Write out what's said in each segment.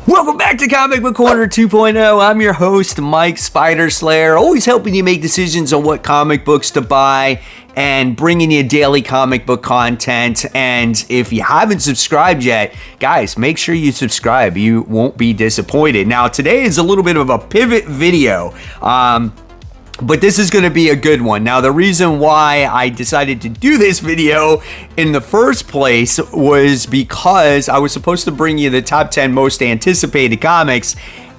Welcome back to Comic Book Corner 2.0. I'm your host, Mike Spider Slayer, always helping you make decisions on what comic books to buy and bringing you daily comic book content. And if you haven't subscribed yet, guys, make sure you subscribe. You won't be disappointed. Now, today is a little bit of a pivot video. But this is going to be a good one. Now, the reason why I decided to do this video in the first place was because I was supposed to bring you the top 10 most anticipated comics,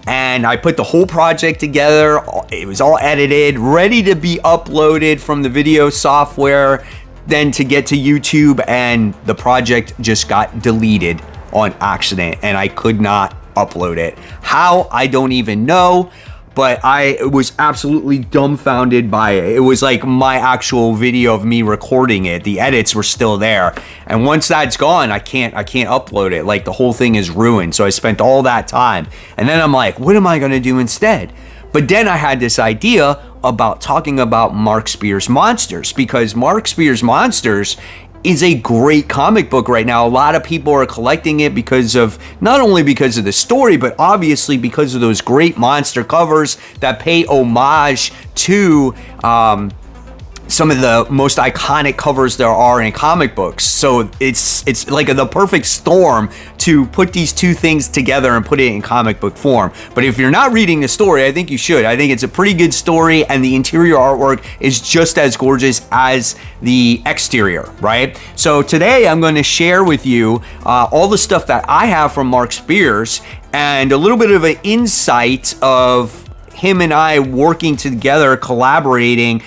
and I put the whole project together. It was all edited, ready to be uploaded from the video software, then to get to YouTube, and the project just got deleted on accident, and I could not upload it. How? I don't even know. But I was absolutely dumbfounded by it. It was like my actual video of me recording it. The edits were still there. And once that's gone, I can't upload it. Like, the whole thing is ruined. So I spent all that time. And then I'm like, what am I gonna do instead? But then I had this idea about talking about Mark Spears' Monsters, because Mark Spears' Monsters is a great comic book right now. A lot of people are collecting it because of, not only because of the story, but obviously because of those great monster covers that pay homage to some of the most iconic covers there are in comic books. So it's like the perfect storm to put these two things together and put it in comic book form. But if you're not reading the story, I think you should. I think it's a pretty good story, and the interior artwork is just as gorgeous as the exterior, right? So today I'm going to share with you all the stuff that I have from Mark Spears and a little bit of an insight of him and I working together, collaborating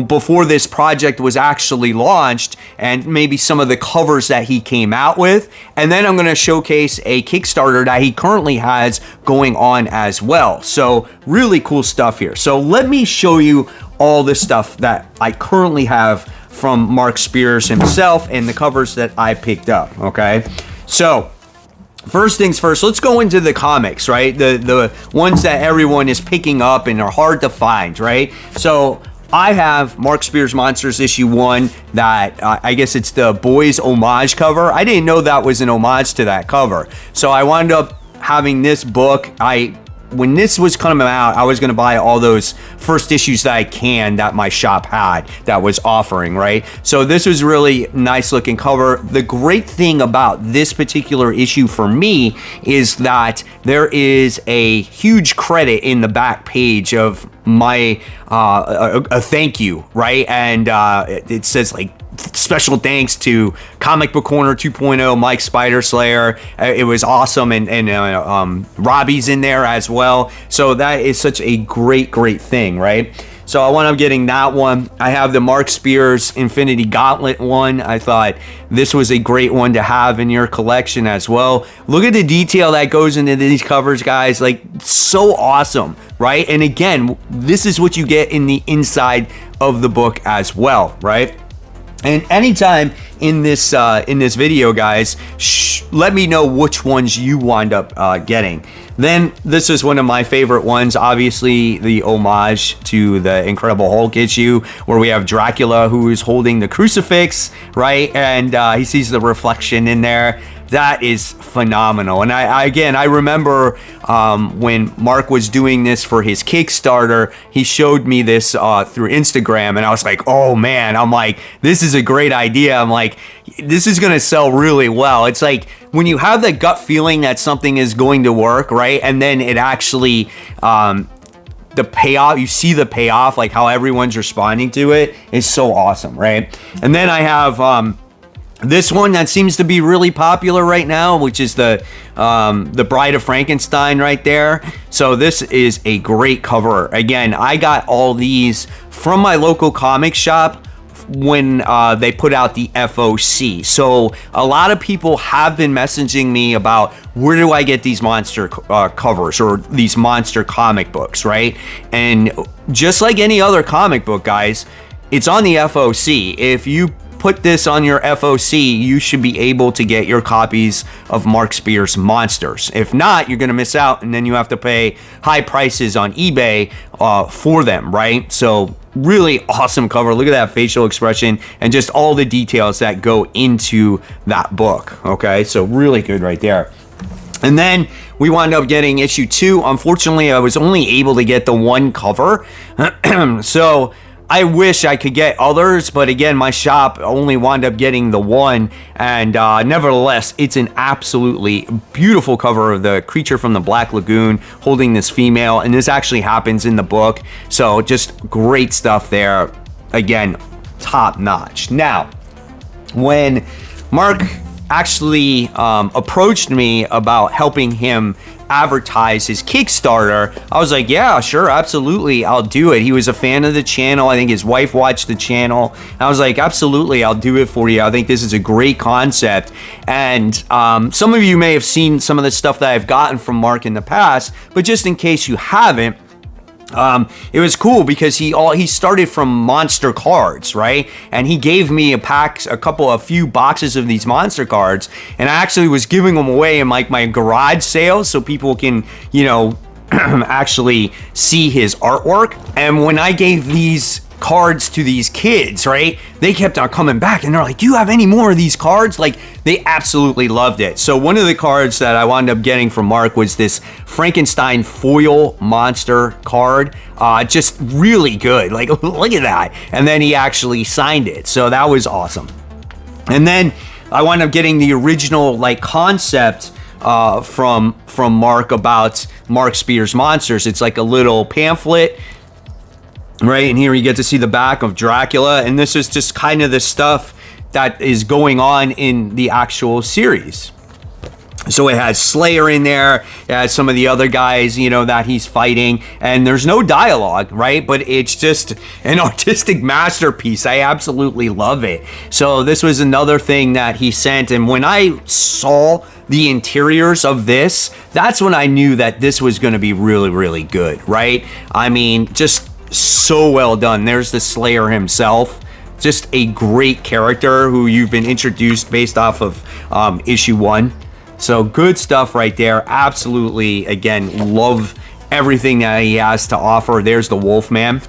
before this project was actually launched, and maybe some of the covers that he came out with. And then I'm going to showcase a Kickstarter that he currently has going on as well. So really cool stuff here. So let me show you all the stuff that I currently have from Mark Spears himself and the covers that I picked up, okay? So first things first, let's go into the comics, right? The ones that everyone is picking up and are hard to find, right? So I have Mark Spears Monsters issue 1 that I guess it's the boys homage cover. I didn't know that was an homage to that cover. So I wound up having this book. When this was coming out, I was going to buy all those first issues that I can that my shop had that was offering, right? So this was really nice looking cover. The great thing about this particular issue for me is that there is a huge credit in the back page of my a thank you, right? And it says like, special thanks to Comic Book Corner 2.0, Mike Spider Slayer. It was awesome, and Robbie's in there as well. So that is such a great thing, right? So I wound up getting that one. I have the Mark Spears Infinity Gauntlet one. I thought this was a great one to have in your collection as well. Look at the detail that goes into these covers, guys. Like, so awesome, right? And again, this is what you get in the inside of the book as well, right? And anytime in this video, guys, let me know which ones you wind up getting. Then this is one of my favorite ones, obviously the homage to the Incredible Hulk issue, where we have Dracula who is holding the crucifix, right? And he sees the reflection in there. That is phenomenal. And I remember when Mark was doing this for his Kickstarter, he showed me this through Instagram, and I was like, oh man, I'm like, this is a great idea. I'm like, this is gonna sell really well. It's like when you have that gut feeling that something is going to work, right? And then it actually, the payoff, you see the payoff, like how everyone's responding to it is so awesome, right? And then I have this one that seems to be really popular right now, which is the Bride of Frankenstein right there. So this is a great cover. Again, I got all these from my local comic shop when they put out the FOC. So a lot of people have been messaging me about, where do I get these monster covers or these monster comic books, right? And just like any other comic book, guys, it's on the FOC. If you put this on your FOC, you should be able to get your copies of Mark Spears Monsters. If not, you're gonna miss out, and then you have to pay high prices on eBay for them, right? So really awesome cover. Look at that facial expression and just all the details that go into that book, okay? So really good right there. And then we wound up getting issue 2. Unfortunately, I was only able to get the one cover. So I wish I could get others, but again, my shop only wound up getting the one, and nevertheless, it's an absolutely beautiful cover of the creature from the Black Lagoon holding this female, and this actually happens in the book, so just great stuff there. Again, top notch. Now, when Mark actually approached me about helping him advertise his Kickstarter, I was like, yeah, sure, absolutely, I'll do it. He was a fan of the channel. I think his wife watched the channel. I was like, absolutely, I'll do it for you. I think this is a great concept. And some of you may have seen some of the stuff that I've gotten from Mark in the past, but just in case you haven't, it was cool because he started from monster cards, right? And he gave me a few boxes of these monster cards, and I actually was giving them away in like my garage sales so people can, you know, actually see his artwork. And when I gave these cards to these kids, right, they kept on coming back and they're like, do you have any more of these cards? Like, they absolutely loved it. So one of the cards that I wound up getting from Mark was this Frankenstein foil monster card. Just really good. Like, look at that. And then he actually signed it, so that was awesome. And then I wound up getting the original like concept from Mark about Mark Spears Monsters. It's like a little pamphlet, right? And here you get to see the back of Dracula, and this is just kind of the stuff that is going on in the actual series. So it has Slayer in there, it has some of the other guys, you know, that he's fighting, and there's no dialogue, right? But it's just an artistic masterpiece. I absolutely love it. So this was another thing that he sent, and when I saw the interiors of this, that's when I knew that this was going to be really, really good, right? I mean, just so well done. There's the Slayer himself. Just a great character who you've been introduced based off of issue 1. So good stuff right there. Absolutely, again, love everything that he has to offer. There's the Wolfman.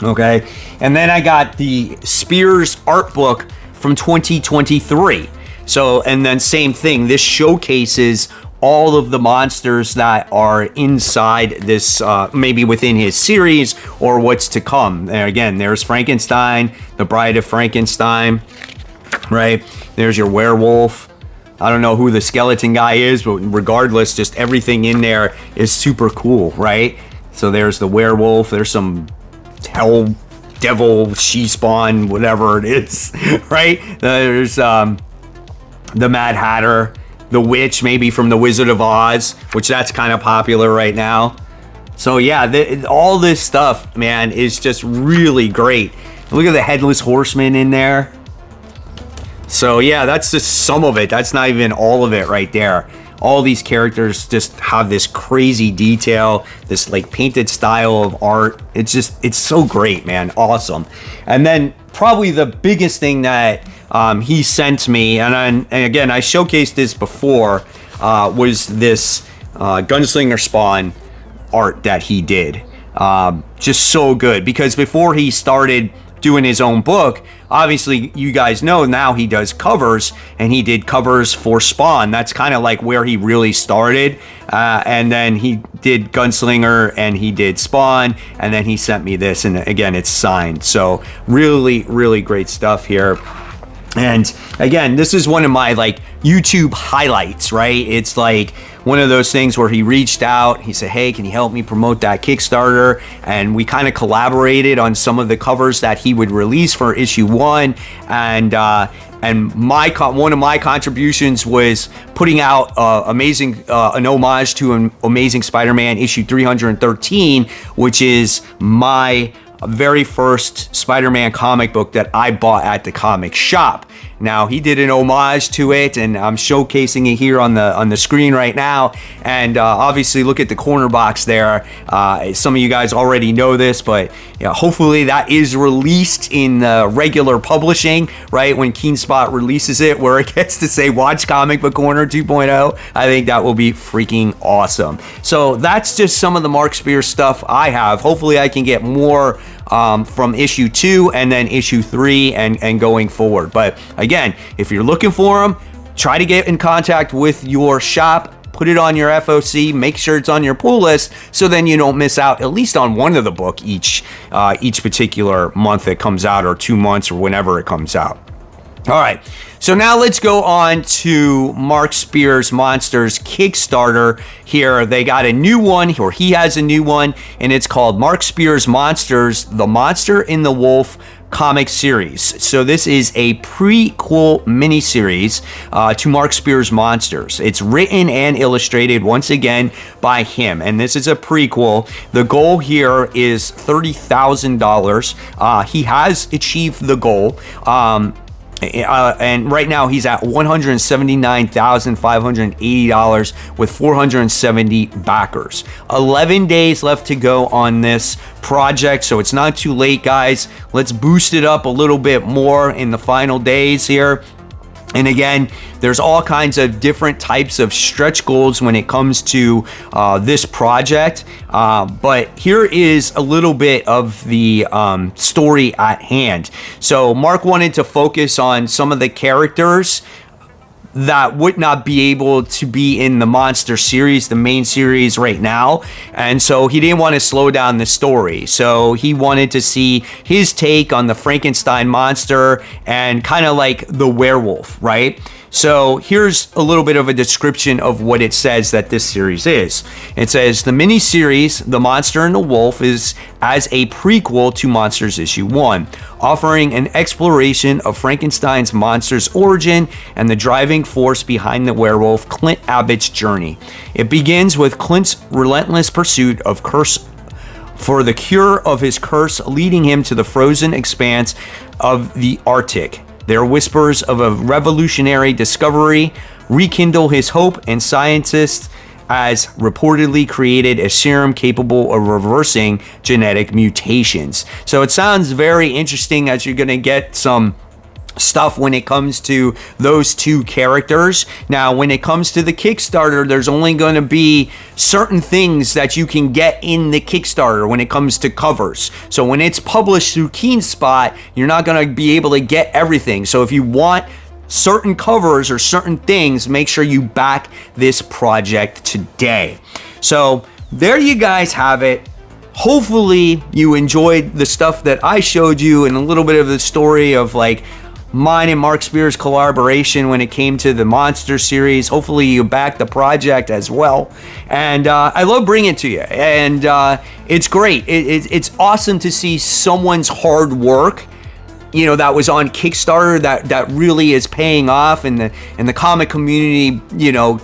Okay. And then I got the Spears art book from 2023. So, and then same thing. This showcases all of the monsters that are inside this, maybe within his series or what's to come. And again, there's Frankenstein, the Bride of Frankenstein, right? There's your werewolf. I don't know who the skeleton guy is, but regardless, just everything in there is super cool, right? So there's the werewolf. There's some hell devil, she-spawn, whatever it is, right? There's the Mad Hatter. The Witch, maybe from The Wizard of Oz, which that's kind of popular right now. So yeah, all this stuff, man, is just really great. Look at the Headless Horseman in there. So yeah, that's just some of it. That's not even all of it right there. All these characters just have this crazy detail, this like painted style of art. It's so great, man. Awesome. And then probably the biggest thing that he sent me, and again, I showcased this before, was this Gunslinger Spawn art that he did. Just so good, because before he started doing his own book, obviously you guys know now he does covers, and he did covers for Spawn. That's kind of like where he really started, and then he did Gunslinger and he did Spawn, and then he sent me this, and again, it's signed. So really, really great stuff here. And again, this is one of my like YouTube highlights, right? It's like one of those things where he reached out, he said, hey, can you help me promote that Kickstarter? And we kind of collaborated on some of the covers that he would release for issue 1. And one of my contributions was putting out an homage to Amazing Spider-Man issue 313, which is my very first Spider-Man comic book that I bought at the comic shop. Now, he did an homage to it, and I'm showcasing it here on the screen right now. And obviously, look at the corner box there. Some of you guys already know this, but yeah, hopefully that is released in regular publishing, right? When KeenSpot releases it, where it gets to say Watch Comic Book Corner 2.0. I think that will be freaking awesome. So that's just some of the Mark Spears stuff I have. Hopefully, I can get more from issue 2 and then issue 3 and going forward. But again, if you're looking for them, try to get in contact with your shop. put it on your FOC, make sure it's on your pull list, so then you don't miss out at least on one of the book each particular month it comes out, or 2 months, or whenever it comes out. All right, so now let's go on to Mark Spears' Monsters Kickstarter here. They got a new one, or he has a new one, and it's called Mark Spears' Monsters, The Monster in the Wolf comic series. So this is a prequel miniseries to Mark Spears' Monsters. It's written and illustrated once again by him, and this is a prequel. The goal here is $30,000. He has achieved the goal. And right now he's at $179,580 with 470 backers. 11 days left to go on this project, so it's not too late, guys. Let's boost it up a little bit more in the final days here. And again, there's all kinds of different types of stretch goals when it comes to this project. But here is a little bit of the story at hand. So Mark wanted to focus on some of the characters that would not be able to be in the Monster series, the main series right now. And so he didn't want to slow down the story. So he wanted to see his take on the Frankenstein monster and kind of like the werewolf, right? So here's a little bit of a description of what it says that this series is. It says, the mini-series, The Monster and the Wolf, is as a prequel to Monsters Issue 1, offering an exploration of Frankenstein's monster's origin and the driving force behind the werewolf, Clint Abbott's journey. It begins with Clint's relentless pursuit of for the cure of his curse, leading him to the frozen expanse of the Arctic. Their whispers of a revolutionary discovery rekindle his hope, and scientists has reportedly created a serum capable of reversing genetic mutations. So it sounds very interesting, as you're going to get some stuff when it comes to those two characters. Now, when it comes to the Kickstarter, there's only going to be certain things that you can get in the Kickstarter when it comes to covers. So when it's published through KeenSpot, you're not going to be able to get everything. So if you want certain covers or certain things, make sure you back this project today. So there you guys have it. Hopefully you enjoyed the stuff that I showed you and a little bit of the story of like mine and Mark Spears' collaboration when it came to the Monster series. Hopefully you back the project as well. And I love bringing it to you. And it's great. It's awesome to see someone's hard work, you know, that was on Kickstarter that really is paying off, and the comic community, you know,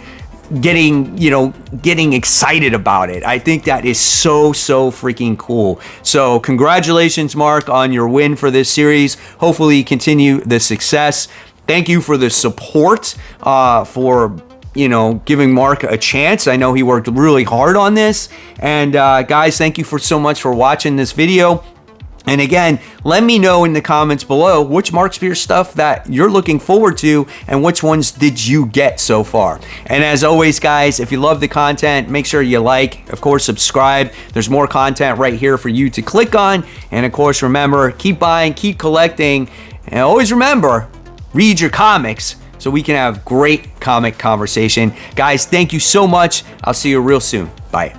getting excited about it. I think that is so for freaking cool. So congratulations, Mark, on your win for this series. Hopefully you continue the success. Thank you for the support, for, you know, giving Mark a chance. I know he worked really hard on this. And guys, thank you so much for watching this video. And again, let me know in the comments below which Mark Spears stuff that you're looking forward to and which ones did you get so far. And as always, guys, if you love the content, make sure you like, of course, subscribe. There's more content right here for you to click on. And of course, remember, keep buying, keep collecting, and always remember, read your comics so we can have great comic conversation. Guys, thank you so much. I'll see you real soon. Bye.